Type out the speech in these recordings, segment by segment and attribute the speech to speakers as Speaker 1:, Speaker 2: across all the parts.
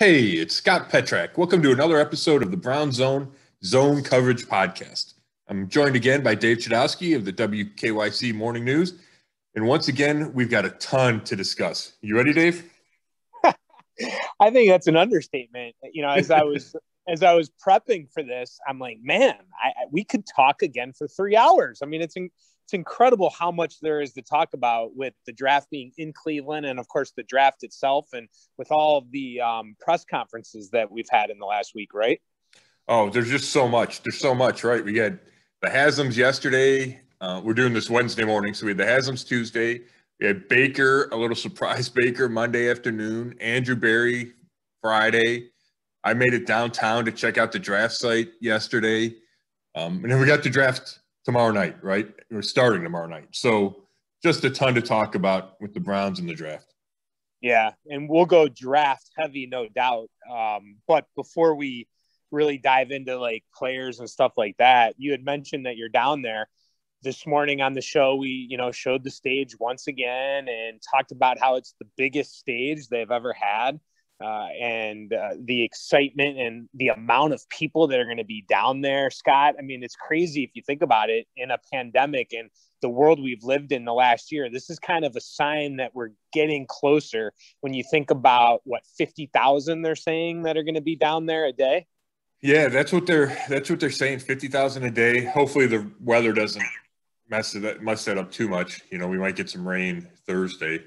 Speaker 1: Hey, it's Scott Petrak. Welcome to another episode of the Brown Zone Coverage Podcast. I'm joined again by Dave Chudowsky of the WKYC Morning News. And once again, we've got a ton to discuss. You ready, Dave?
Speaker 2: I think that's an understatement. You know, as I was prepping for this, I'm like, man, we could talk again for 3 hours. I mean, it's incredible how much there is to talk about with the draft being in Cleveland and, of course, the draft itself and with all of the press conferences that we've had in the last week, right?
Speaker 1: Oh, there's just so much. There's so much, right? We had the Haslams yesterday. We're doing this Wednesday morning, so we had the Haslams Tuesday. We had Baker, a little surprise Baker Monday afternoon. Andrew Berry Friday. I made it downtown to check out the draft site yesterday. And then we got the draft tomorrow night, right? We're starting tomorrow night. So just a ton to talk about with the Browns and the draft.
Speaker 2: Yeah, and we'll go draft heavy, no doubt. But before we really dive into like players and stuff like that, you had mentioned that you're down there. This morning on the show, we, showed the stage once again and talked about how it's the biggest stage they've ever had. And the excitement and the amount of people that are going to be down there, Scott. I mean, it's crazy if you think about it in a pandemic and the world we've lived in the last year. This is kind of a sign that we're getting closer when you think about what 50,000 they're saying that are going to be down there a day.
Speaker 1: Yeah, that's what they're saying, 50,000 a day. Hopefully the weather doesn't mess that up too much. We might get some rain Thursday.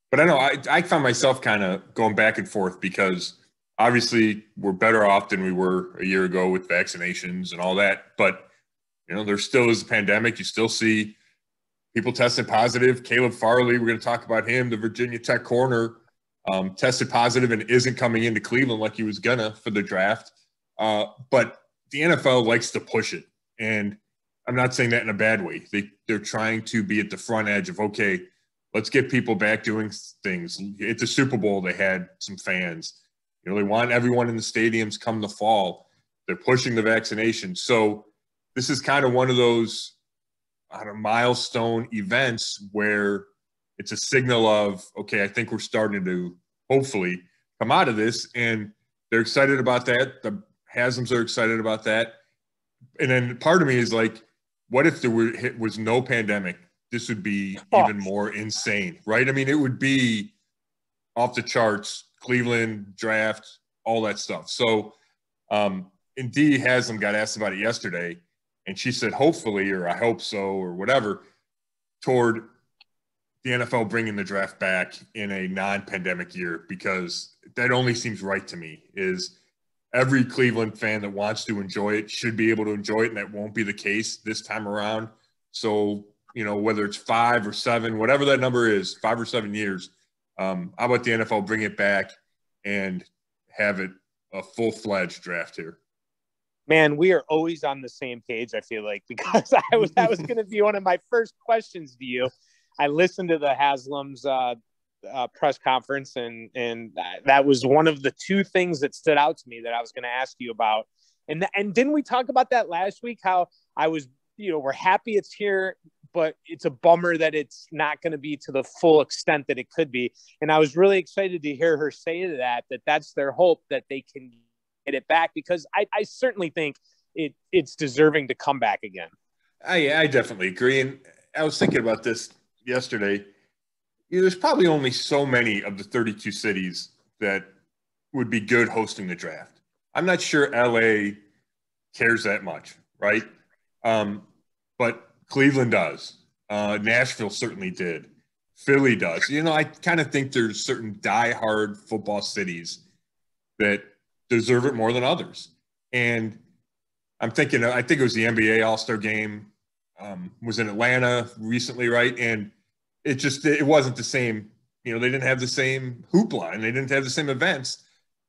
Speaker 1: But I know I found myself kind of going back and forth because obviously we're better off than we were a year ago with vaccinations and all that. But, there still is a pandemic. You still see people testing positive. Caleb Farley, we're going to talk about him, the Virginia Tech corner, tested positive and isn't coming into Cleveland like he was gonna for the draft. But the NFL likes to push it. And I'm not saying that in a bad way. They're trying to be at the front edge of, okay, let's get people back doing things. At the Super Bowl, they had some fans. They want everyone in the stadiums come the fall. They're pushing the vaccination. So this is kind of one of those milestone events where it's a signal of, okay, I think we're starting to hopefully come out of this. And they're excited about that. The Haslams are excited about that. And then part of me is like, what if there was no pandemic? This would be even more insane, right? I mean, it would be off the charts, Cleveland, draft, all that stuff. So, Dee Haslam got asked about it yesterday, and she said, hopefully, or I hope so, or whatever, toward the NFL bringing the draft back in a non-pandemic year, because that only seems right to me, is every Cleveland fan that wants to enjoy it should be able to enjoy it, and that won't be the case this time around. So, whether it's 5 or 7, whatever that number is, 5 or 7 years, how about the NFL bring it back and have it a full-fledged draft here?
Speaker 2: Man, we are always on the same page, I feel like, because that was going to be one of my first questions to you. I listened to the Haslams press conference, and that was one of the two things that stood out to me that I was going to ask you about. And didn't we talk about that last week, how I was, we're happy it's here, but it's a bummer that it's not going to be to the full extent that it could be. And I was really excited to hear her say that that's their hope, that they can get it back, because I certainly think it's deserving to come back again.
Speaker 1: I definitely agree. And I was thinking about this yesterday. There's probably only so many of the 32 cities that would be good hosting the draft. I'm not sure LA cares that much, right? But Cleveland does. Nashville certainly did. Philly does. I kind of think there's certain diehard football cities that deserve it more than others. And I'm thinking, I think it was the NBA All-Star Game was in Atlanta recently, right? And it wasn't the same. They didn't have the same hoopla and they didn't have the same events.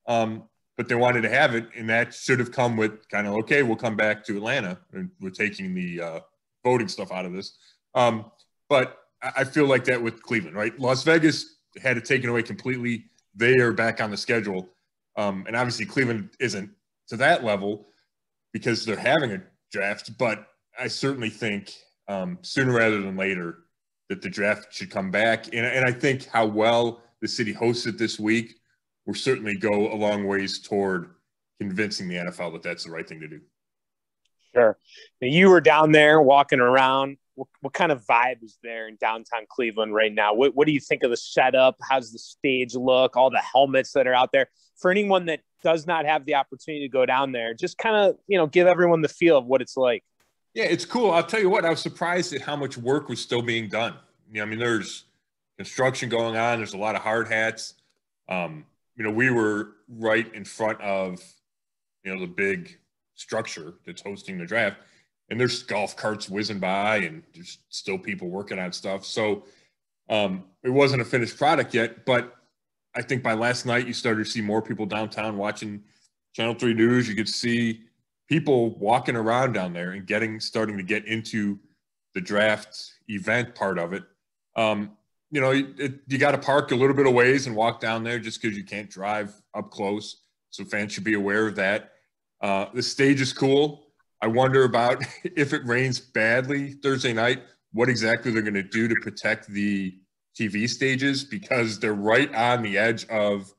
Speaker 1: But they wanted to have it, and that should have come with kind of, okay, we'll come back to Atlanta, and we're taking the voting stuff out of this. But I feel like that with Cleveland, right? Las Vegas had it taken away completely. They are back on the schedule. And obviously Cleveland isn't to that level because they're having a draft, but I certainly think sooner rather than later that the draft should come back. And I think how well the city hosts it this week, will certainly go a long ways toward convincing the NFL that that's the right thing to do.
Speaker 2: Sure. Now, you were down there walking around. What kind of vibe is there in downtown Cleveland right now? What do you think of the setup? How's the stage look? All the helmets that are out there. For anyone that does not have the opportunity to go down there, just kind of, give everyone the feel of what it's like.
Speaker 1: Yeah, it's cool. I'll tell you what, I was surprised at how much work was still being done. There's construction going on. There's a lot of hard hats. We were right in front of, the big structure that's hosting the draft. And there's golf carts whizzing by, and there's still people working on stuff. So it wasn't a finished product yet, but I think by last night you started to see more people downtown watching Channel 3 News. You could see people walking around down there and starting to get into the draft event part of it. You got to park a little bit of ways and walk down there just because you can't drive up close. So fans should be aware of that. The stage is cool. I wonder about if it rains badly Thursday night, what exactly they're going to do to protect the TV stages, because they're right on the edge of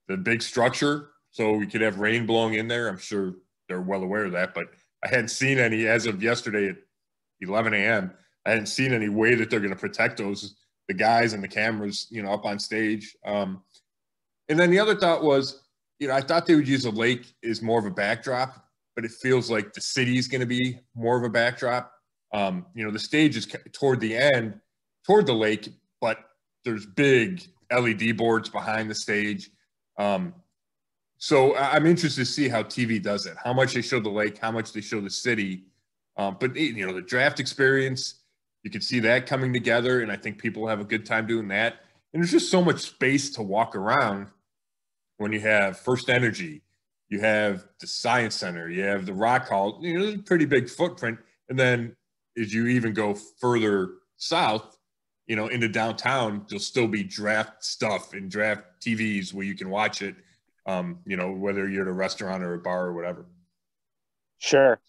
Speaker 1: the big structure. So we could have rain blowing in there. I'm sure they're well aware of that, but I hadn't seen any as of yesterday at 11 a.m. I hadn't seen any way that they're going to protect the guys and the cameras, up on stage. And then the other thought was, I thought they would use a lake as more of a backdrop, but it feels like the city is going to be more of a backdrop. The stage is toward the end, toward the lake, but there's big LED boards behind the stage. So I'm interested to see how TV does it, how much they show the lake, how much they show the city. But the draft experience, you can see that coming together, and I think people have a good time doing that. And there's just so much space to walk around when you have First Energy, you have the Science Center, you have the Rock Hall. There's a pretty big footprint. And then as you even go further south, into downtown, there'll still be draft stuff and draft TVs where you can watch it, whether you're at a restaurant or a bar or whatever.
Speaker 2: Sure.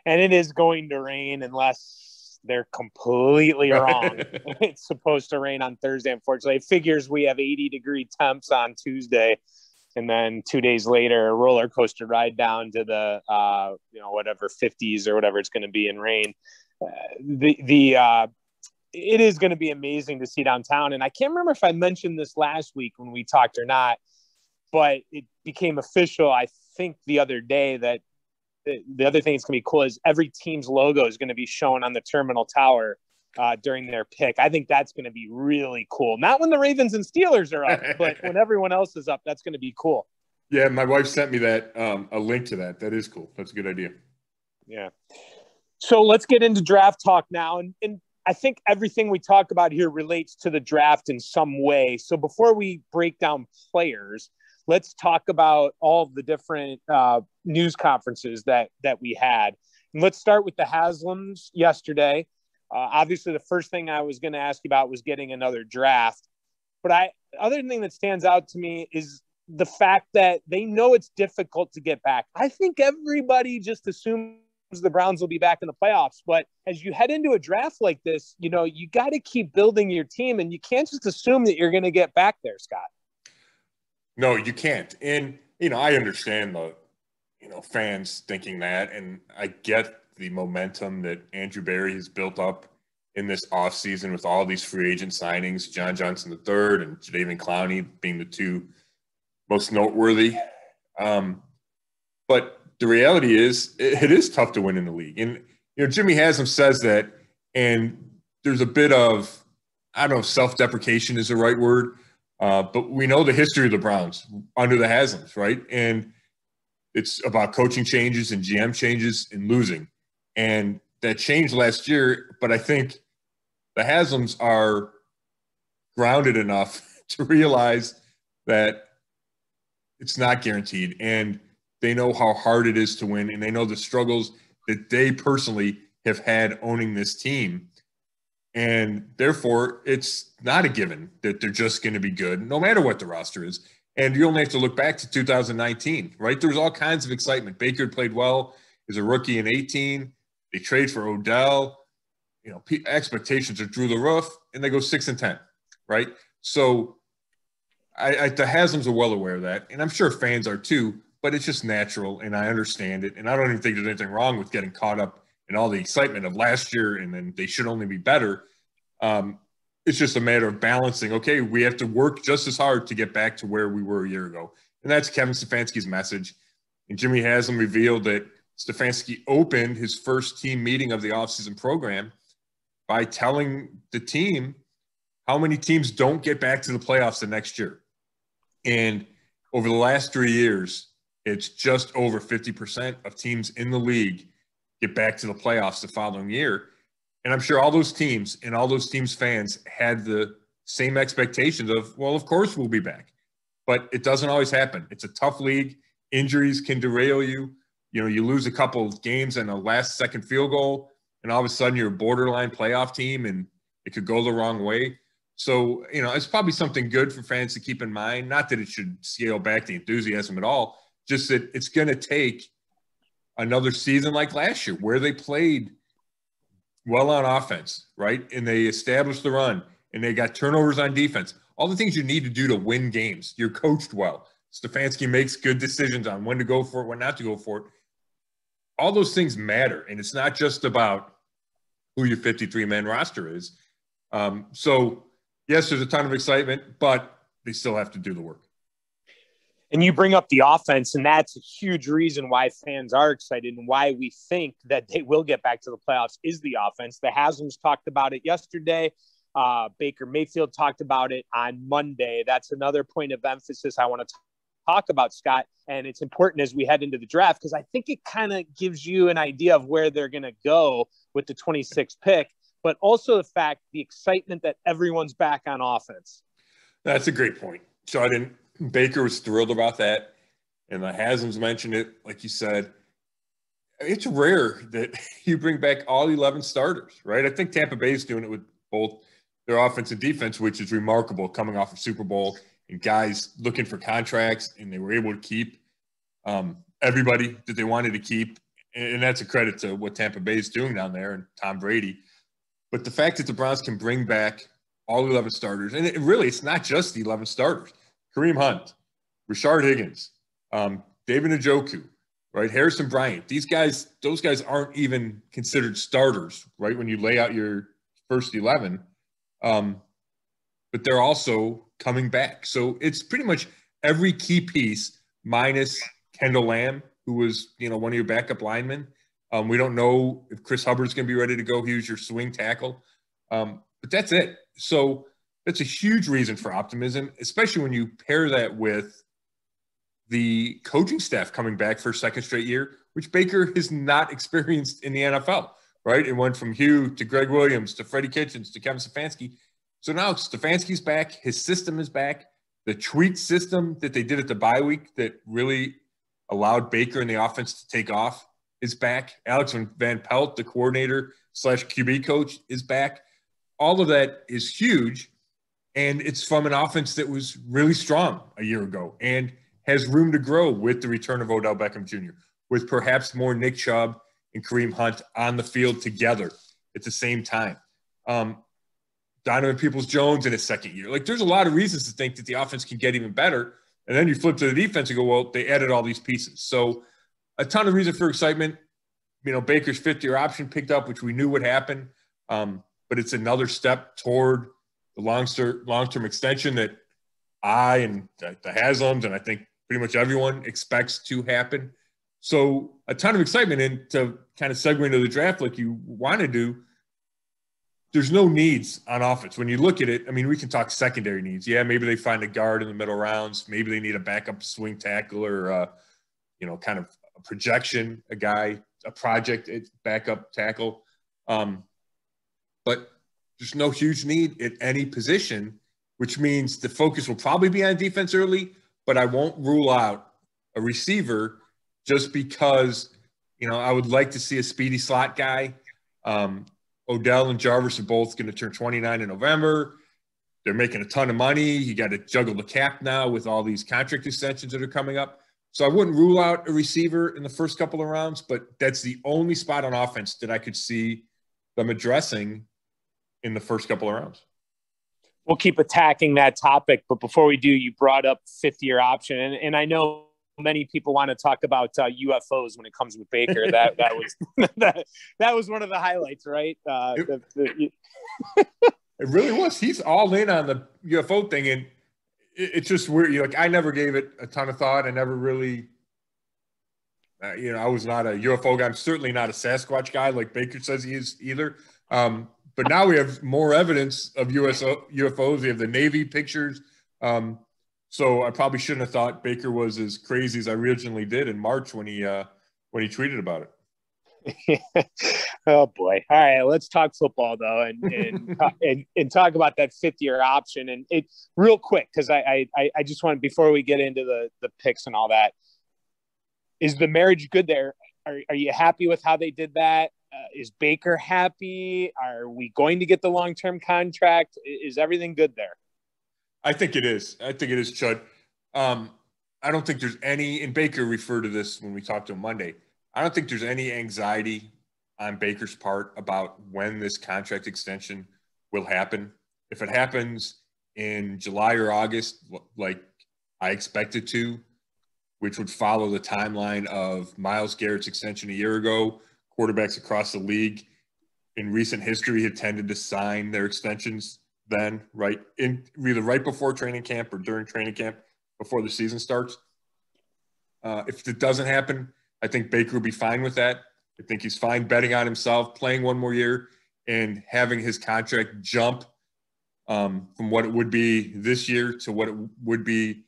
Speaker 2: And it is going to rain unless they're completely wrong. It's supposed to rain on Thursday, unfortunately. It figures we have 80-degree temps on Tuesday. And then 2 days later, a roller coaster ride down to the, whatever 50s or whatever it's going to be in rain. It is going to be amazing to see downtown. And I can't remember if I mentioned this last week when we talked or not, but it became official, I think, the other day that the other thing that's going to be cool is every team's logo is going to be shown on the Terminal Tower during their pick. I think that's going to be really cool. Not when the Ravens and Steelers are up, but when everyone else is up, that's going to be cool.
Speaker 1: Yeah, my wife sent me that a link to that. That is cool. That's a good idea.
Speaker 2: Yeah. So let's get into draft talk now. And I think everything we talk about here relates to the draft in some way. So before we break down players, let's talk about all of the different news conferences that we had. And let's start with the Haslams yesterday. Obviously, the first thing I was going to ask you about was getting another draft. But other thing that stands out to me is the fact that they know it's difficult to get back. I think everybody just assumes the Browns will be back in the playoffs. But as you head into a draft like this, you got to keep building your team, and you can't just assume that you're going to get back there, Scott.
Speaker 1: No, you can't. And, I understand the, fans thinking that, and I get the momentum that Andrew Berry has built up in this offseason with all these free agent signings, John Johnson III and Jadeveon Clowney being the two most noteworthy. But the reality is it is tough to win in the league. And, Jimmy Haslam says that, and there's a bit of, I don't know if self-deprecation is the right word, but we know the history of the Browns under the Haslams, right? And it's about coaching changes and GM changes and losing. And that changed last year, but I think the Haslams are grounded enough to realize that it's not guaranteed. And they know how hard it is to win, and they know the struggles that they personally have had owning this team. And therefore, it's not a given that they're just going to be good, no matter what the roster is. And you only have to look back to 2019, right? There was all kinds of excitement. Baker played well as a rookie in 18. They trade for Odell. Expectations are through the roof, and they go 6-10, right? So the Haslams are well aware of that, and I'm sure fans are too, but it's just natural, and I understand it, and I don't even think there's anything wrong with getting caught up in all the excitement of last year, and then they should only be better. It's just a matter of balancing. Okay, we have to work just as hard to get back to where we were a year ago, and that's Kevin Stefanski's message. And Jimmy Haslam revealed that Stefanski opened his first team meeting of the offseason program by telling the team how many teams don't get back to the playoffs the next year. And over the last 3 years, it's just over 50% of teams in the league get back to the playoffs the following year. And I'm sure all those teams and all those teams' fans had the same expectations of, well, of course we'll be back. But it doesn't always happen. It's a tough league. Injuries can derail you. You know, you lose a couple of games and a last-second field goal, and all of a sudden you're a borderline playoff team, and it could go the wrong way. So, you know, it's probably something good for fans to keep in mind. Not that it should scale back the enthusiasm at all, just that it's going to take another season like last year where they played well on offense, right? And they established the run, and they got turnovers on defense. All the things you need to do to win games. You're coached well. Stefanski makes good decisions on when to go for it, when not to go for it. All those things matter, and it's not just about who your 53-man roster is. So, yes, there's a ton of excitement, but they still have to do the work.
Speaker 2: And you bring up the offense, and that's a huge reason why fans are excited and why we think that they will get back to the playoffs is the offense. The Haslams talked about it yesterday. Baker Mayfield talked about it on Monday. That's another point of emphasis I want to talk about, Scott. And it's important as we head into the draft because I think it kind of gives you an idea of where they're going to go with the 26th pick, but also the fact, the excitement that everyone's back on offense.
Speaker 1: That's a great point. So Baker was thrilled about that, and the Haslams mentioned it, like you said. It's rare that you bring back all 11 starters, right? I think Tampa Bay is doing it with both their offense and defense, which is remarkable coming off of Super Bowl and guys looking for contracts, and they were able to keep everybody that they wanted to keep. And that's a credit to what Tampa Bay is doing down there and Tom Brady. But the fact that the Browns can bring back all 11 starters, and it's not just the 11 starters. Kareem Hunt, Rashard Higgins, David Njoku, right? Harrison Bryant. Those guys aren't even considered starters, right? When you lay out your first 11, but they're also coming back. So it's pretty much every key piece minus Kendall Lamb, who was, one of your backup linemen. We don't know if Chris Hubbard's going to be ready to go. He was your swing tackle. But that's it. So that's a huge reason for optimism, especially when you pair that with the coaching staff coming back for a second straight year, which Baker has not experienced in the NFL, right? It went from Hugh to Greg Williams to Freddie Kitchens to Kevin Stefanski. So now Stefanski's back. His system is back. The tweak system that they did at the bye week that really allowed Baker and the offense to take off is back. Alex Van Pelt, the coordinator / QB coach, is back. All of that is huge. And it's from an offense that was really strong a year ago and has room to grow with the return of Odell Beckham Jr., with perhaps more Nick Chubb and Kareem Hunt on the field together at the same time. Donovan Peoples-Jones in his second year. Like, there's a lot of reasons to think that the offense can get even better. And then you flip to the defense and go, well, they added all these pieces. So a ton of reason for excitement. Baker's fifth-year option picked up, which we knew would happen. But it's another step toward the long-term extension that I and the Haslams and I think pretty much everyone expects to happen. So a ton of excitement. And to kind of segue into the draft like you want to do, there's no needs on offense. When you look at it, we can talk secondary needs. Yeah, maybe they find a guard in the middle rounds. Maybe they need a backup swing tackle or, kind of a projection, a project backup tackle. But there's no huge need at any position, which means the focus will probably be on defense early, but I won't rule out a receiver just because, I would like to see a speedy slot guy. Odell and Jarvis are both going to turn 29 in November. They're making a ton of money. You got to juggle the cap now with all these contract extensions that are coming up. So I wouldn't rule out a receiver in the first couple of rounds, but that's the only spot on offense that I could see them addressing in the first couple of rounds.
Speaker 2: We'll keep attacking that topic, but before we do, you brought up fifth-year option, and I know many people want to talk about UFOs when it comes with Baker. That was that was one of the highlights, right?
Speaker 1: It really was. He's all in on the UFO thing, and it's just weird. Like, I never gave it a ton of thought. I never really, I was not a UFO guy. I'm certainly not a Sasquatch guy like Baker says he is either. But now we have more evidence of UFOs. We have the Navy pictures. So I probably shouldn't have thought Baker was as crazy as I originally did in March when he tweeted about it.
Speaker 2: Oh boy! All right, let's talk football though, and talk about that fifth-year option. And it real quick, because I just want, before we get into the picks and all that, is the marriage good there? Are you happy with how they did that? Is Baker happy? Are we going to get the long-term contract? Is everything good there?
Speaker 1: I think it is. Chud. I don't think there's any, and Baker referred to this when we talked to him Monday, I don't think there's any anxiety on Baker's part about when this contract extension will happen. If it happens in July or August, like I expect it to, which would follow the timeline of Myles Garrett's extension a year ago, quarterbacks across the league in recent history have tended to sign their extensions then, right? Either right before training camp or during training camp before the season starts. If it doesn't happen, I think Baker will be fine with that. I think he's fine betting on himself, playing one more year, and having his contract jump from what it would be this year to what it would be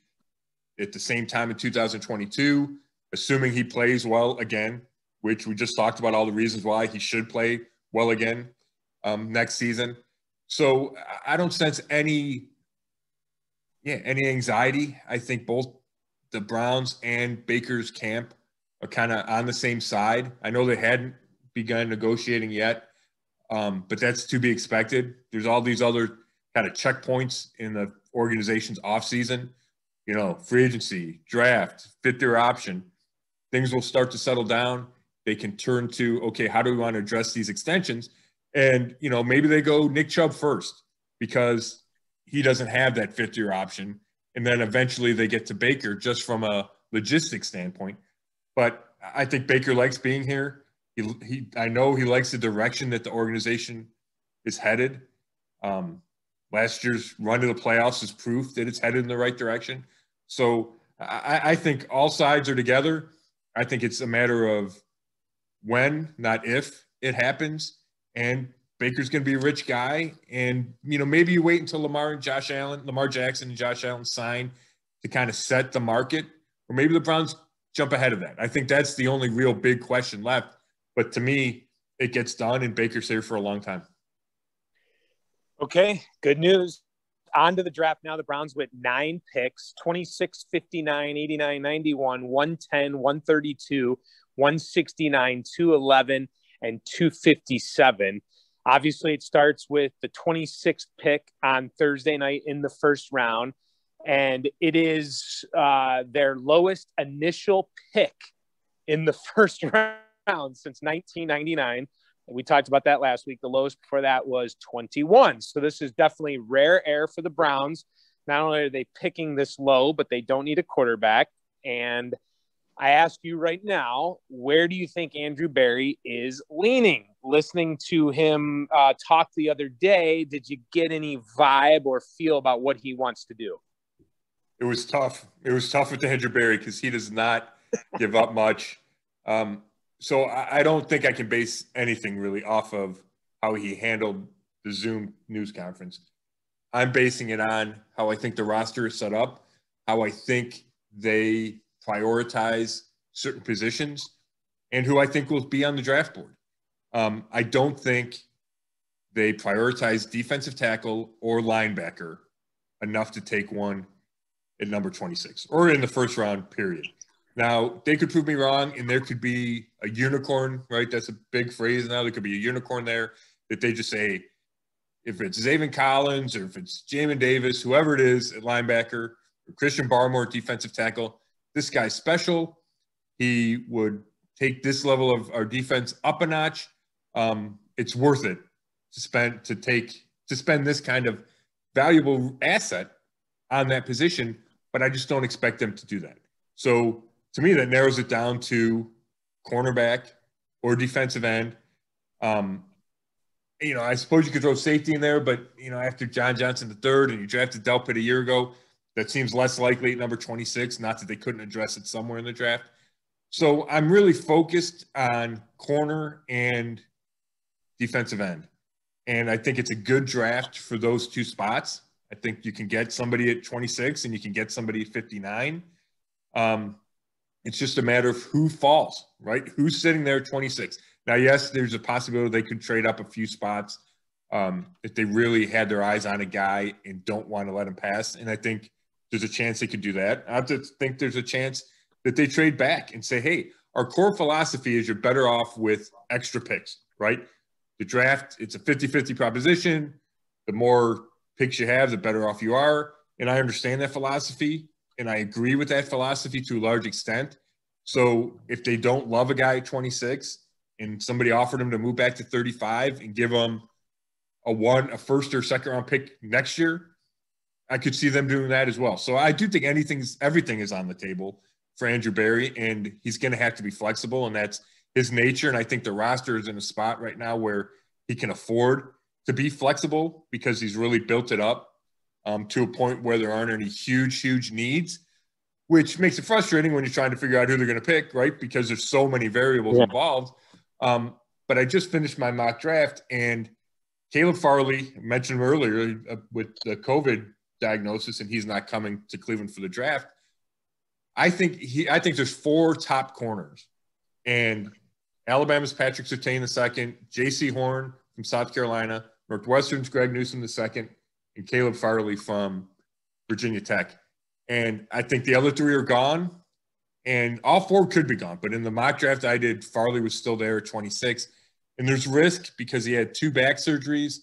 Speaker 1: at the same time in 2022, assuming he plays well again, which we just talked about all the reasons why he should play well again next season. So I don't sense any anxiety. I think both the Browns and Baker's camp are kind of on the same side. I know they hadn't begun negotiating yet, but that's to be expected. There's all these other kind of checkpoints in the organization's offseason, free agency, draft, fifth-year option. Things will start to settle down. They can turn to, okay, how do we want to address these extensions? And, maybe they go Nick Chubb first because he doesn't have that fifth-year option. And then eventually they get to Baker just from a logistics standpoint. But I think Baker likes being here. I know he likes the direction that the organization is headed. Last year's run to the playoffs is proof that it's headed in the right direction. So I think all sides are together. I think it's a matter of when, not if, it happens. And Baker's going to be a rich guy. And, maybe you wait until Lamar Jackson and Josh Allen sign to kind of set the market. Or maybe the Browns jump ahead of that. I think that's the only real big question left. But to me, it gets done, and Baker's here for a long time.
Speaker 2: Okay, good news. On to the draft now. The Browns with 9 picks, 26, 59, 89, 91, 110, 132, 169, 211, and 257. Obviously, it starts with the 26th pick on Thursday night in the first round, and it is their lowest initial pick in the first round since 1999. We talked about that last week. The lowest before that was 21. So this is definitely rare air for the Browns. Not only are they picking this low, but they don't need a quarterback. And I ask you right now, where do you think Andrew Berry is leaning? Listening to him talk the other day, did you get any vibe or feel about what he wants to do?
Speaker 1: It was tough. It was tough with Andrew Berry because he does not give up much. So I don't think I can base anything really off of how he handled the Zoom news conference. I'm basing it on how I think the roster is set up, how I think they prioritize certain positions, and who I think will be on the draft board. I don't think they prioritize defensive tackle or linebacker enough to take one at number 26 or in the first round, period. Now, they could prove me wrong, and there could be a unicorn, right? That's a big phrase now. There could be a unicorn there that they just say, if it's Zaven Collins or if it's Jamin Davis, whoever it is at linebacker, or Christian Barmore, defensive tackle, this guy's special. He would take this level of our defense up a notch. It's worth it to spend this kind of valuable asset on that position, but I just don't expect them to do that. So to me, that narrows it down to cornerback or defensive end. I suppose you could throw safety in there, but, after John Johnson III and you drafted Delpit a year ago, that seems less likely at number 26, not that they couldn't address it somewhere in the draft. So I'm really focused on corner and defensive end. And I think it's a good draft for those two spots. I think you can get somebody at 26 and you can get somebody at 59. It's just a matter of who falls, right? Who's sitting there at 26. Now, yes, there's a possibility they could trade up a few spots if they really had their eyes on a guy and don't want to let him pass. And I think there's a chance they could do that. I have to think there's a chance that they trade back and say, hey, our core philosophy is you're better off with extra picks, right? The draft, it's a 50-50 proposition. The more picks you have, the better off you are. And I understand that philosophy, and I agree with that philosophy to a large extent. So if they don't love a guy at 26 and somebody offered him to move back to 35 and give him a first or second round pick next year, I could see them doing that as well. So I do think everything is on the table for Andrew Berry, and he's going to have to be flexible, and that's his nature. And I think the roster is in a spot right now where he can afford to be flexible because he's really built it up to a point where there aren't any huge needs, which makes it frustrating when you're trying to figure out who they're going to pick, right? Because there's so many variables involved. But I just finished my mock draft, and Caleb Farley, I mentioned him earlier with the COVID diagnosis, and he's not coming to Cleveland for the draft. I think there's 4 top corners, and Alabama's Petrak II, J.C. Horn from South Carolina, Northwestern's Greg Newsom II, and Caleb Farley from Virginia Tech. And I think the other 3 are gone, and all 4 could be gone. But in the mock draft I did, Farley was still there at 26. And there's risk because he had 2 back surgeries.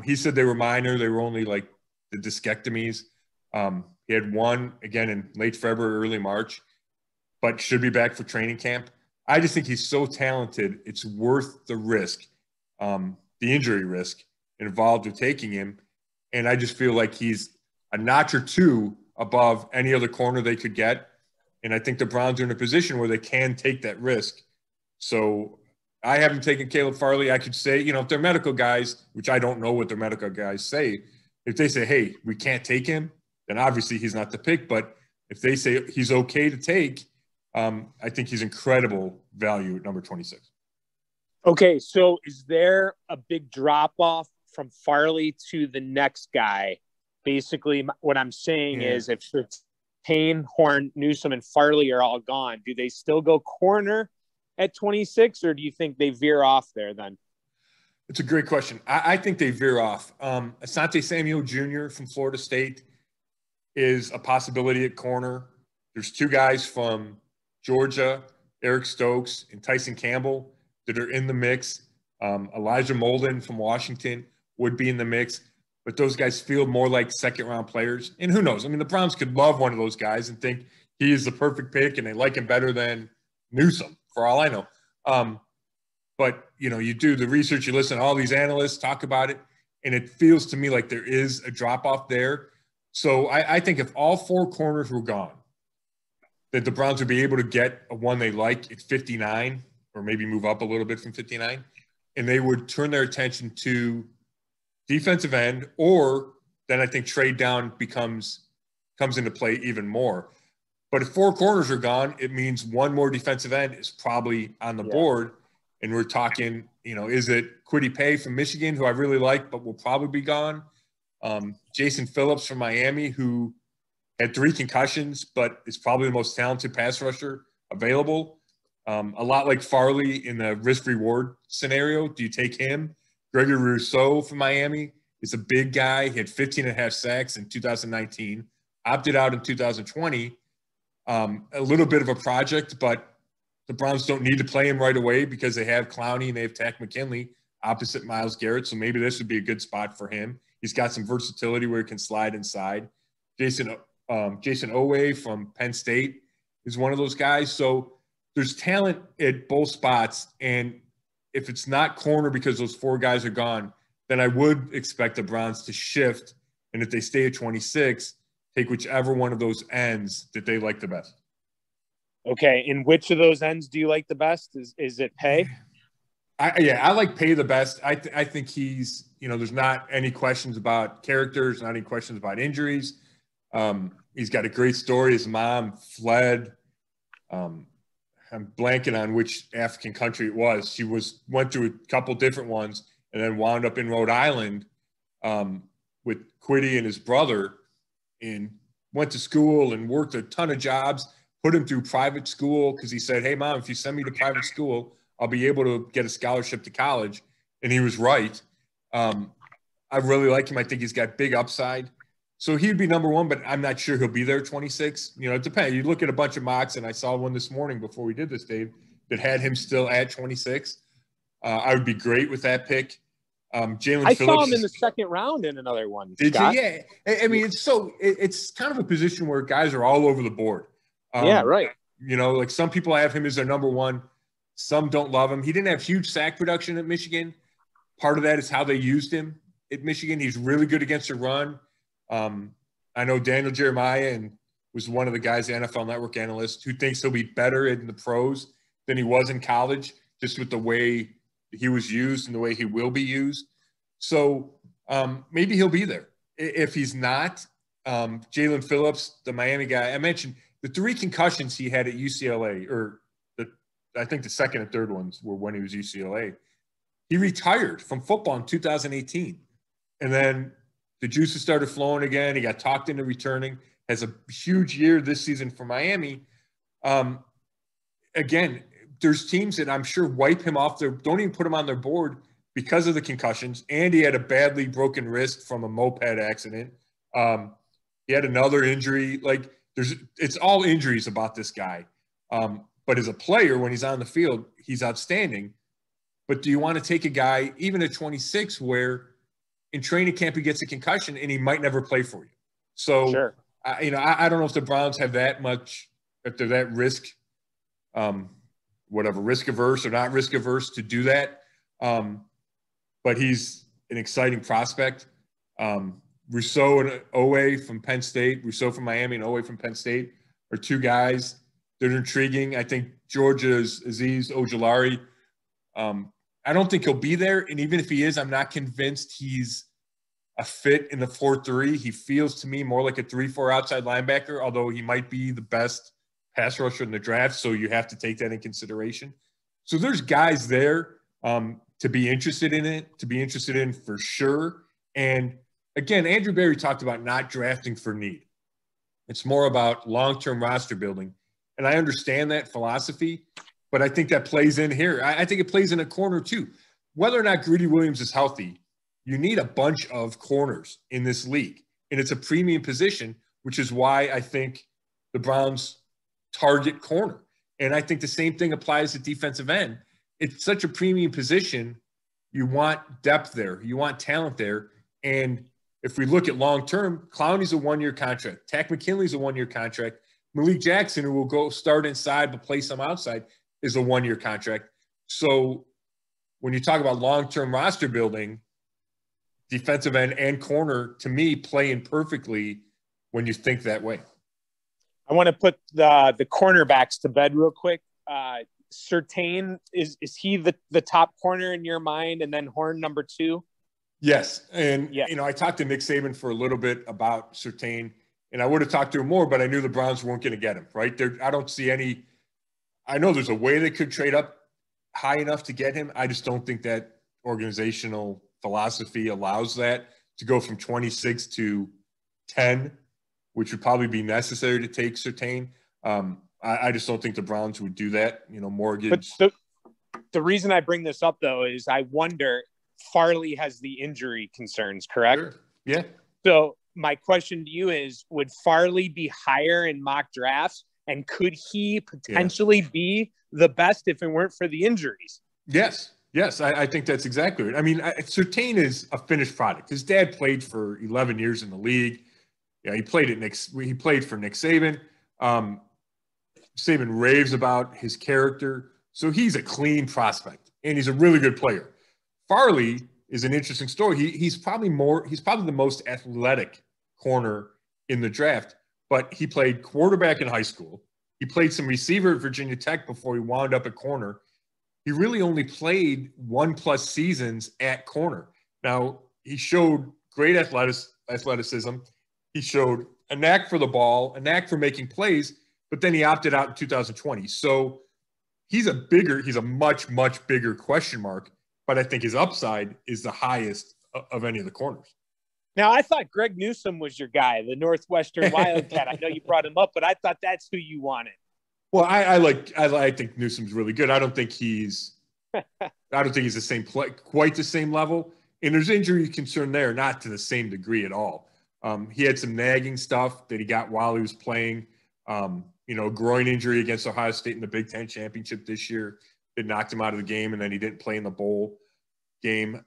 Speaker 1: He said they were minor. They were only like the discectomies. He had one, again, in late February, early March, but should be back for training camp. I just think he's so talented, it's worth the risk, the injury risk involved with taking him. And I just feel like he's a notch or 2 above any other corner they could get. And I think the Browns are in a position where they can take that risk. So I haven't taken Caleb Farley. I could say, if they're medical guys, which I don't know what their medical guys say, if they say, hey, we can't take him, then obviously he's not the pick. But if they say he's okay to take, I think he's incredible value at number 26.
Speaker 2: Okay, so is there a big drop-off from Farley to the next guy? Basically, what I'm saying is if it's Payne, Horn, Newsom, and Farley are all gone, do they still go corner at 26, or do you think they veer off there then?
Speaker 1: It's a great question. I think they veer off. Asante Samuel Jr. from Florida State is a possibility at corner. There's 2 guys from Georgia, Eric Stokes and Tyson Campbell, that are in the mix. Elijah Molden from Washington would be in the mix, but those guys feel more like second-round players. And who knows? I mean, the Browns could love one of those guys and think he is the perfect pick and they like him better than Newsom, for all I know. But, you do the research, you listen to all these analysts talk about it, and it feels to me like there is a drop-off there. So I think if all 4 corners were gone, that the Browns would be able to get a one they like at 59 or maybe move up a little bit from 59, and they would turn their attention to defensive end, or then I think trade down comes into play even more. But if 4 corners are gone, it means one more defensive end is probably on the board. And we're talking, is it Kwity Paye from Michigan, who I really like, but will probably be gone? Jason Phillips from Miami, who had 3 concussions, but is probably the most talented pass rusher available. A lot like Farley in the risk-reward scenario. Do you take him? Gregory Rousseau from Miami is a big guy. He had 15.5 sacks in 2019, opted out in 2020. A little bit of a project, but the Browns don't need to play him right away because they have Clowney and they have Takk McKinley opposite Myles Garrett. So maybe this would be a good spot for him. He's got some versatility where he can slide inside. Jason Owe from Penn State is one of those guys. So there's talent at both spots. And if it's not corner because those 4 guys are gone, then I would expect the Browns to shift And if they stay at 26, take whichever one of those ends that they like the best.
Speaker 2: Okay. And which of those ends do you like the best? Is it Pay?
Speaker 1: I like Pay the best. I think he's, there's not any questions about characters, not any questions about injuries. He's got a great story. His mom fled. I'm blanking on which African country it was. She went through a couple different ones and then wound up in Rhode Island with Quiddy and his brother, and went to school and worked a ton of jobs, put him through private school because he said, hey, Mom, if you send me to private school, I'll be able to get a scholarship to college. And he was right. I really like him. I think he's got big upside. So he'd be number one, but I'm not sure he'll be there at 26. It depends. You look at a bunch of mocks, and I saw one this morning before we did this, Dave, that had him still at 26. I would be great with that pick. Jalen Phillips.
Speaker 2: Saw him in the second round in another one.
Speaker 1: Did
Speaker 2: Scott.
Speaker 1: you? Yeah. I mean, it's kind of a position where guys are all over the board.
Speaker 2: Yeah, right.
Speaker 1: Like some people have him as their number one. Some don't love him. He didn't have huge sack production at Michigan. Part of that is how they used him at Michigan. He's really good against the run. I know Daniel Jeremiah was one of the guys, the NFL Network analyst, who thinks he'll be better in the pros than he was in college, just with the way he was used and the way he will be used. So maybe he'll be there. If he's not, Jalen Phillips, the Miami guy, I mentioned the 3 concussions he had at UCLA, I think the second and third ones were when he was UCLA. He retired from football in 2018. And then the juices started flowing again. He got talked into returning, has a huge year this season for Miami. Again, there's teams that I'm sure wipe him off don't even put him on their board because of the concussions. And he had a badly broken wrist from a moped accident. He had another injury. It's all injuries about this guy. But as a player, when he's on the field, he's outstanding. But do you want to take a guy, even at 26, where in training camp he gets a concussion and he might never play for you? So,
Speaker 2: sure.
Speaker 1: I don't know if the Browns have that much, if they're that risk averse or not risk averse to do that. But he's an exciting prospect. Rousseau and Owe from Penn State, Rousseau from Miami and Owe from Penn State are 2 guys. They're intriguing. I think Georgia's Azeez Ojulari. I don't think he'll be there. And even if he is, I'm not convinced he's a fit in the 4-3. He feels to me more like a 3-4 outside linebacker, although he might be the best pass rusher in the draft. So you have to take that in consideration. So there's guys there to be interested in for sure. And again, Andrew Berry talked about not drafting for need. It's more about long-term roster building. And I understand that philosophy, but I think that plays in here. I think it plays in a corner too. Whether or not Greedy Williams is healthy, you need a bunch of corners in this league. And it's a premium position, which is why I think the Browns target corner. And I think the same thing applies to defensive end. It's such a premium position. You want depth there. You want talent there. And if we look at long-term, Clowney's a 1-year contract. Tack McKinley's a 1-year contract. Malik Jackson, who will go start inside but play some outside, is a 1-year contract. So when you talk about long-term roster building, defensive end and corner, to me, play in perfectly when you think that way.
Speaker 2: I want to put the cornerbacks to bed real quick. Surtain, is he the top corner in your mind, and then Horn number 2?
Speaker 1: Yes. And, I talked to Nick Saban for a little bit about Surtain. And I would have talked to him more, but I knew the Browns weren't going to get him, right? I don't see any – I know there's a way they could trade up high enough to get him. I just don't think that organizational philosophy allows that to go from 26 to 10, which would probably be necessary to take Surtain. I just don't think the Browns would do that, mortgage.
Speaker 2: But the reason I bring this up, though, is I wonder – Farley has the injury concerns, correct?
Speaker 1: Sure. Yeah.
Speaker 2: So – my question to you is, would Farley be higher in mock drafts, and could he potentially be the best if it weren't for the injuries?
Speaker 1: Yes. I think that's exactly right. I mean, Surtain is a finished product. His dad played for 11 years in the league. Yeah, he played for Nick Saban. Saban raves about his character. So he's a clean prospect, and he's a really good player. Farley is an interesting story. He's probably the most athletic corner in the draft, but he played quarterback in high school. He played some receiver at Virginia Tech before he wound up at corner. He really only played 1+ seasons at corner. Now, he showed great athleticism. He showed a knack for the ball, a knack for making plays, but then he opted out in 2020. So he's a much, much bigger question mark, but I think his upside is the highest of any of the corners.
Speaker 2: Now, I thought Greg Newsom was your guy, the Northwestern Wildcat. I know you brought him up, but I thought that's who you wanted.
Speaker 1: Well, I think Newsom's really good. I don't think he's the same quite the same level. And there's injury concern there, not to the same degree at all. He had some nagging stuff that he got while he was playing. Groin injury against Ohio State in the Big Ten championship this year. It knocked him out of the game, and then he didn't play in the bowl game.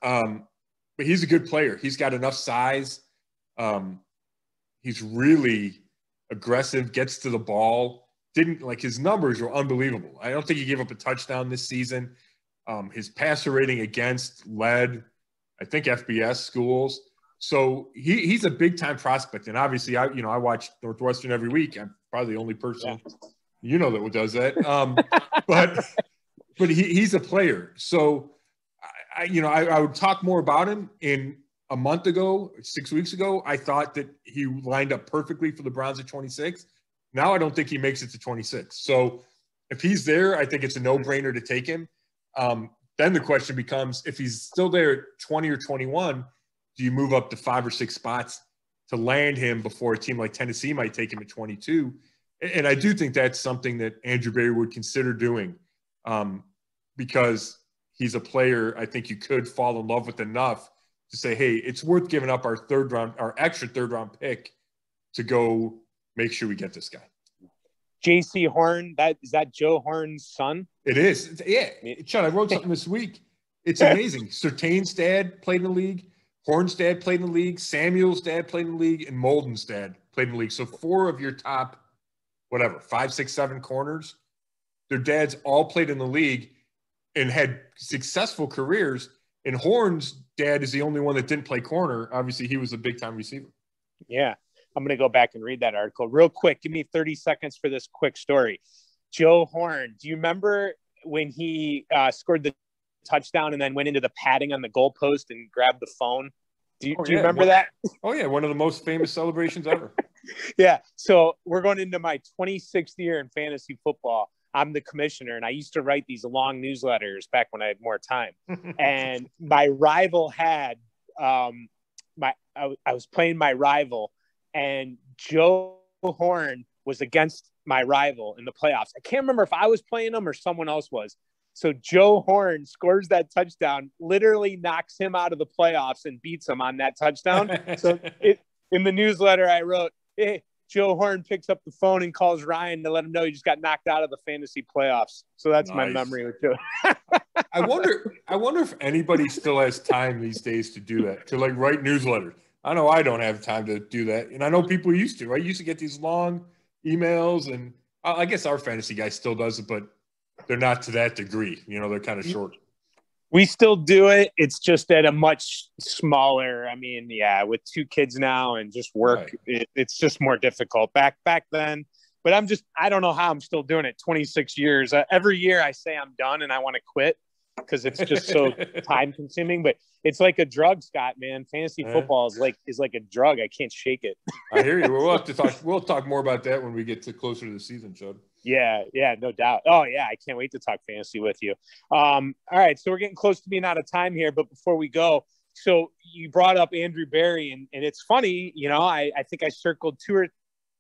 Speaker 1: But he's a good player. He's got enough size. He's really aggressive, gets to the ball. His numbers were unbelievable. I don't think he gave up a touchdown this season. His passer rating against led, I think, FBS schools. So he's a big-time prospect. And obviously, I watch Northwestern every week. I'm probably the only person that does that. But he's a player. So, I would talk more about him. In a month ago, 6 weeks ago, I thought that he lined up perfectly for the Browns at 26. Now I don't think he makes it to 26. So if he's there, I think it's a no-brainer to take him. Then the question becomes, if he's still there at 20 or 21, do you move up to 5 or 6 spots to land him before a team like Tennessee might take him at 22? And I do think that's something that Andrew Berry would consider doing, because he's a player I think you could fall in love with enough to say, hey, it's worth giving up our extra third round pick to go make sure we get this guy.
Speaker 2: J.C. Horn, is that Joe Horn's son?
Speaker 1: It is. Yeah. Chud, I wrote something this week. It's amazing. Surtain's dad played in the league. Horn's dad played in the league. Samuel's dad played in the league. And Molden's dad played in the league. So 4 of your top, 5, 6, 7 corners, their dads all played in the league and had successful careers. And Horn's dad is the only one that didn't play corner. Obviously, he was a big-time receiver.
Speaker 2: Yeah. I'm going to go back and read that article real quick. Give me 30 seconds for this quick story. Joe Horn, do you remember when he scored the touchdown and then went into the padding on the goalpost and grabbed the phone? Do you remember that?
Speaker 1: Oh, yeah. One of the most famous celebrations ever.
Speaker 2: Yeah. So we're going into my 26th year in fantasy football. I'm the commissioner, and I used to write these long newsletters back when I had more time. And my rival had I was playing my rival, and Joe Horn was against my rival in the playoffs. I can't remember if I was playing him or someone else was. So Joe Horn scores that touchdown, literally knocks him out of the playoffs and beats him on that touchdown. So in the newsletter I wrote, hey, Joe Horn picks up the phone and calls Ryan to let him know he just got knocked out of the fantasy playoffs. So that's nice. My memory with Joe.
Speaker 1: I wonder if anybody still has time these days to do that, to write newsletters. I know I don't have time to do that. And I know people used to, right? You used to get these long emails, and I guess our fantasy guy still does it, but they're not to that degree. They're kind of short.
Speaker 2: We still do it. It's just at a much smaller, with 2 kids now and just work, right. It's just more difficult back then. But I don't know how I'm still doing it 26 years. Every year I say I'm done and I want to quit because it's just so time consuming, but it's like a drug, Scott, man. Fantasy football is like a drug. I can't shake it.
Speaker 1: I hear you. We'll talk more about that when we get closer to the season, Chud.
Speaker 2: Yeah, no doubt. Oh yeah, I can't wait to talk fantasy with you. All right, so we're getting close to being out of time here, but before we go, so you brought up Andrew Berry, and it's funny, I think I circled 2 or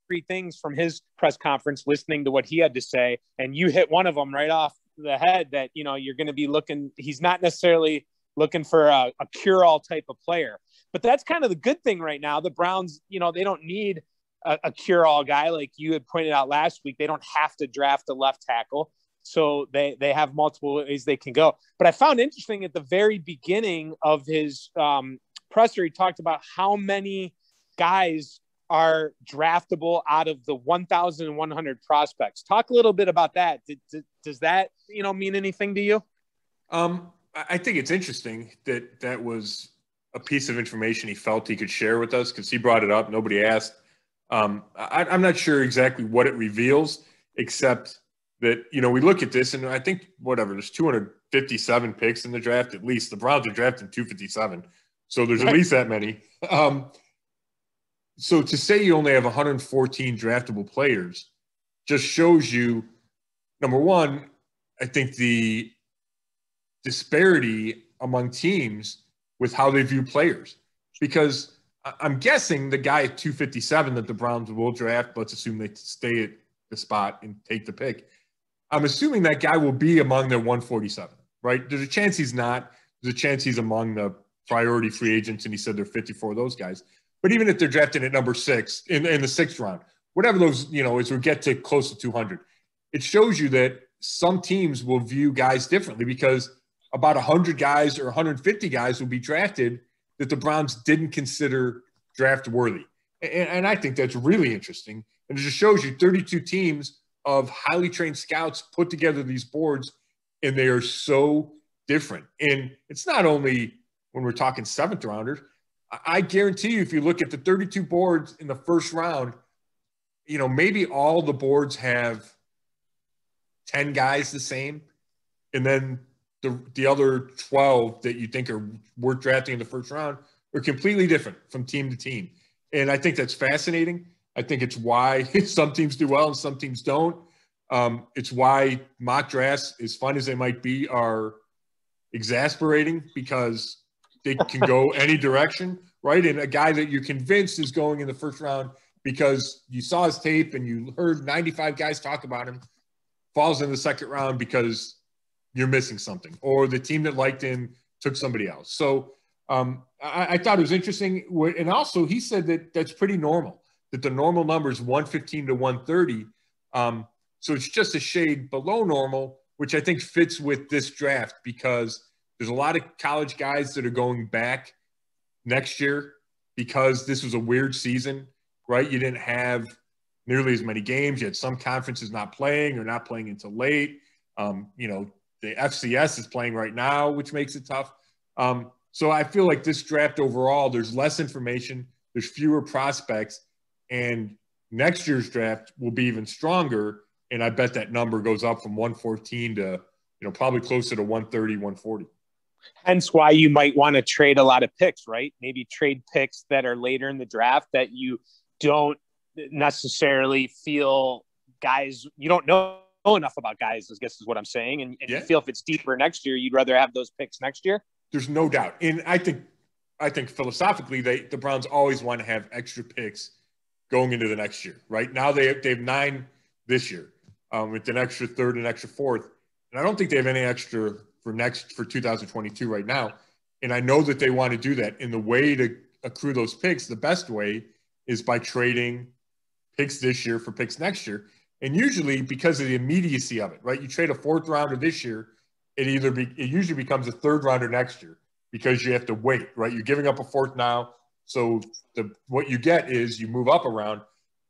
Speaker 2: 3 things from his press conference, listening to what he had to say, and you hit one of them right off the head that you're going to be looking. He's not necessarily looking for a cure-all type of player, but that's kind of the good thing right now. The Browns, they don't need a cure-all guy like you had pointed out last week. They don't have to draft a left tackle, so they have multiple ways they can go. But I found interesting at the very beginning of his presser, he talked about how many guys are draftable out of the 1,100 prospects. Talk a little bit about that. Does that mean anything to you?
Speaker 1: I think it's interesting that that was a piece of information he felt he could share with us because he brought it up. Nobody asked. I'm not sure exactly what it reveals, except that, we look at this and I think there's 257 picks in the draft, at least. The Browns are drafting 257. So there's at least that many. So to say you only have 114 draftable players just shows you, number one, I think the disparity among teams with how they view players. Because I'm guessing the guy at 257 that the Browns will draft, let's assume they stay at the spot and take the pick. I'm assuming that guy will be among their 147, right? There's a chance he's not. There's a chance he's among the priority free agents, and he said there are 54 of those guys. But even if they're drafted at number 6 in the 6th round, whatever those, as we get to close to 200, it shows you that some teams will view guys differently because about 100 guys or 150 guys will be drafted that the Browns didn't consider draft worthy. And I think that's really interesting. And it just shows you 32 teams of highly trained scouts put together these boards, and they are so different. And it's not only when we're talking 7th rounders. I guarantee you, if you look at the 32 boards in the first round, maybe all the boards have 10 guys the same. And then the other 12 that you think are worth drafting in the first round are completely different from team to team. And I think that's fascinating. I think it's why some teams do well and some teams don't. It's why mock drafts, as fun as they might be, are exasperating because they can go any direction, right? And a guy that you're convinced is going in the first round because you saw his tape and you heard 95 guys talk about him falls in the second round because you're missing something, or the team that liked him took somebody else. So I thought it was interesting. And also he said that that's pretty normal, that the normal number is 115 to 130. So it's just a shade below normal, which I think fits with this draft because there's a lot of college guys that are going back next year because this was a weird season, right? You didn't have nearly as many games. You had some conferences not playing or not playing until late. The FCS is playing right now, which makes it tough. So I feel like this draft overall, there's less information, there's fewer prospects, and next year's draft will be even stronger. And I bet that number goes up from 114 to, probably closer to 130, 140.
Speaker 2: Hence why you might want to trade a lot of picks, right? Maybe trade picks that are later in the draft that you don't necessarily feel guys, you don't know enough about guys, I guess is what I'm saying. And you feel if it's deeper next year, you'd rather have those picks next year.
Speaker 1: There's no doubt. And I think philosophically, the Browns always want to have extra picks going into the next year, right? Now they have 9 this year with an extra 3rd and extra 4th. And I don't think they have any extra for 2022 right now. And I know that they want to do that. And the way to accrue those picks, the best way is by trading picks this year for picks next year. And usually because of the immediacy of it, right? You trade a 4th rounder this year, it usually becomes a 3rd rounder next year because you have to wait, right? You're giving up a 4th now. So what you get is you move up around.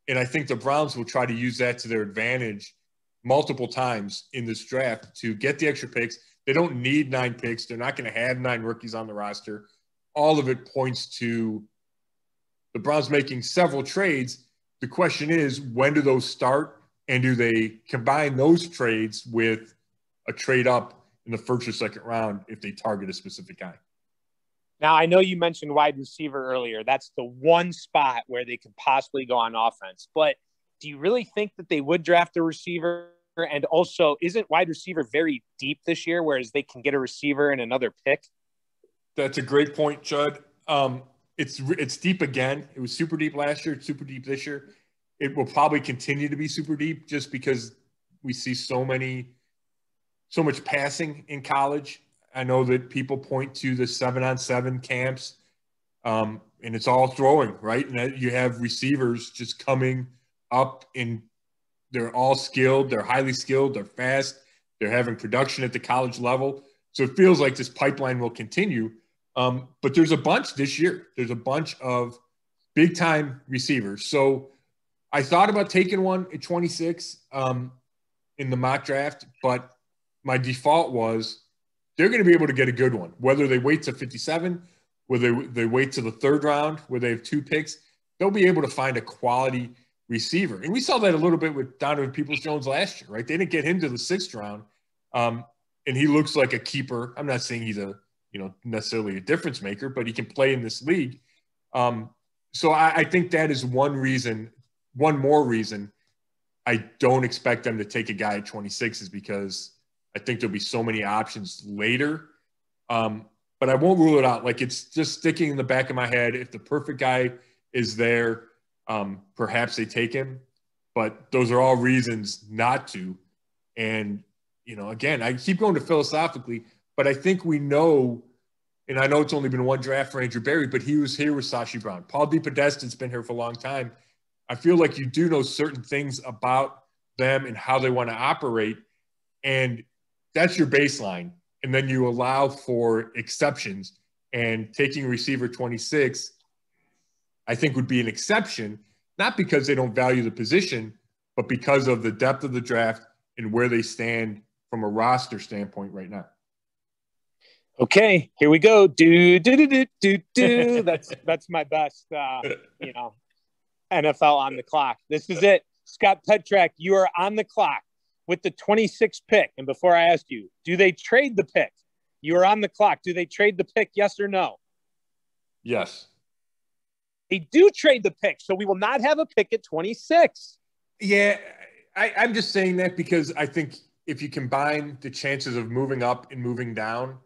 Speaker 1: And I think the Browns will try to use that to their advantage multiple times in this draft to get the extra picks. They don't need 9 picks. They're not going to have 9 rookies on the roster. All of it points to the Browns making several trades. The question is, when do those start? And do they combine those trades with a trade up in the 1st or 2nd round if they target a specific guy?
Speaker 2: Now, I know you mentioned wide receiver earlier. That's the one spot where they could possibly go on offense. But do you really think that they would draft a receiver? And also, isn't wide receiver very deep this year, whereas they can get a receiver and another pick?
Speaker 1: That's a great point, Chud. It's deep again. It was super deep last year. It's super deep this year. It will probably continue to be super deep just because we see so much passing in college. I know that people point to the 7-on-7 camps, and it's all throwing, right? And you have receivers just coming up, and they're all skilled. They're highly skilled. They're fast. They're having production at the college level. So it feels like this pipeline will continue. But there's a bunch this year. There's a bunch of big-time receivers. So I thought about taking one at 26 in the mock draft, but my default was they're going to be able to get a good one. Whether they wait to 57, whether they wait to the third round where they have 2 picks, they'll be able to find a quality receiver. And we saw that a little bit with Donovan Peoples-Jones last year, right? They didn't get him to the 6th round, and he looks like a keeper. I'm not saying he's necessarily a difference maker, but he can play in this league. So I think that is one more reason I don't expect them to take a guy at 26 is because I think there'll be so many options later. But I won't rule it out. Like, it's just sticking in the back of my head. If the perfect guy is there, perhaps they take him. But those are all reasons not to. And, again, I keep going to philosophically, but I think we know, and I know it's only been one draft for Andrew Berry, but he was here with Sashi Brown. Paul DePodesta's been here for a long time. I feel like you do know certain things about them and how they want to operate, and that's your baseline. And then you allow for exceptions, and taking receiver 26, I think, would be an exception, not because they don't value the position, but because of the depth of the draft and where they stand from a roster standpoint right now.
Speaker 2: Okay, here we go. That's my best, NFL on the clock. This is it. Scott Petrak, you are on the clock with the 26th pick. And before I ask you, do they trade the pick? You are on the clock. Do they trade the pick? Yes or no?
Speaker 1: Yes.
Speaker 2: They do trade the pick, so we will not have a pick at 26.
Speaker 1: Yeah, I'm just saying that because I think if you combine the chances of moving up and moving down,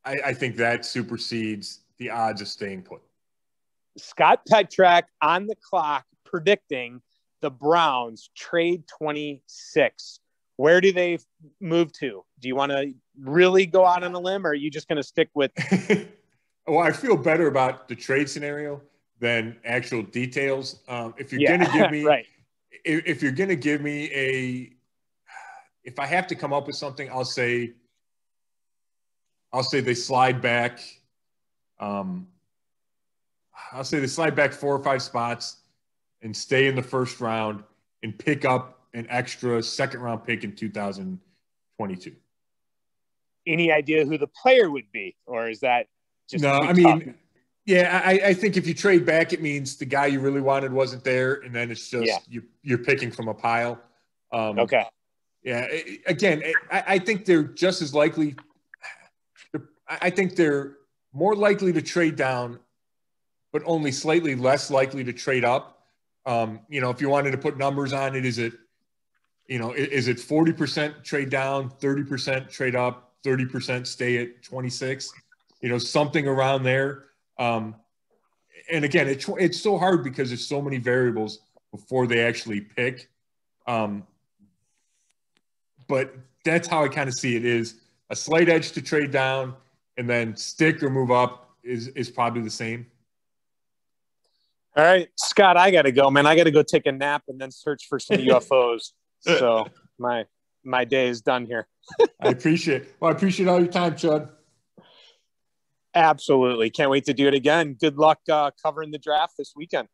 Speaker 1: I think that supersedes the odds of staying put.
Speaker 2: Scott Petrak on the clock predicting the Browns trade 26. Where do they move to? Do you want to really go out on a limb, or are you just going to stick with?
Speaker 1: Well, I feel better about the trade scenario than actual details. If you're going to give me,
Speaker 2: right.
Speaker 1: If you're going to give me if I have to come up with something, I'll say they slide back. I'll say they slide back 4 or 5 spots and stay in the first round and pick up an extra second-round pick in 2022.
Speaker 2: Any idea who the player would be, or is that just
Speaker 1: no? I mean, yeah, I think if you trade back, it means the guy you really wanted wasn't there, and then it's just you're picking from a pile.
Speaker 2: Okay.
Speaker 1: Yeah. Again, I think they're just as likely. I think they're more likely to trade down, but only slightly less likely to trade up. If you wanted to put numbers on it, is it 40% trade down, 30% trade up, 30% stay at 26? Something around there. And again, it's so hard because there's so many variables before they actually pick. But that's how I kind of see it, is a slight edge to trade down, and then stick or move up is probably the same.
Speaker 2: All right, Scott, I got to go, man. I got to go take a nap and then search for some UFOs. So my day is done here.
Speaker 1: I appreciate all your time, Chud.
Speaker 2: Absolutely. Can't wait to do it again. Good luck covering the draft this weekend.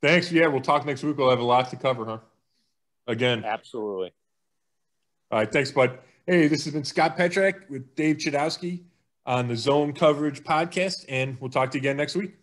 Speaker 1: Thanks. Yeah, we'll talk next week. We'll have a lot to cover, huh? Again.
Speaker 2: Absolutely.
Speaker 1: All right, thanks, bud. Hey, this has been Scott Petrak with Dave Chudowsky on the Zone Coverage Podcast, and we'll talk to you again next week.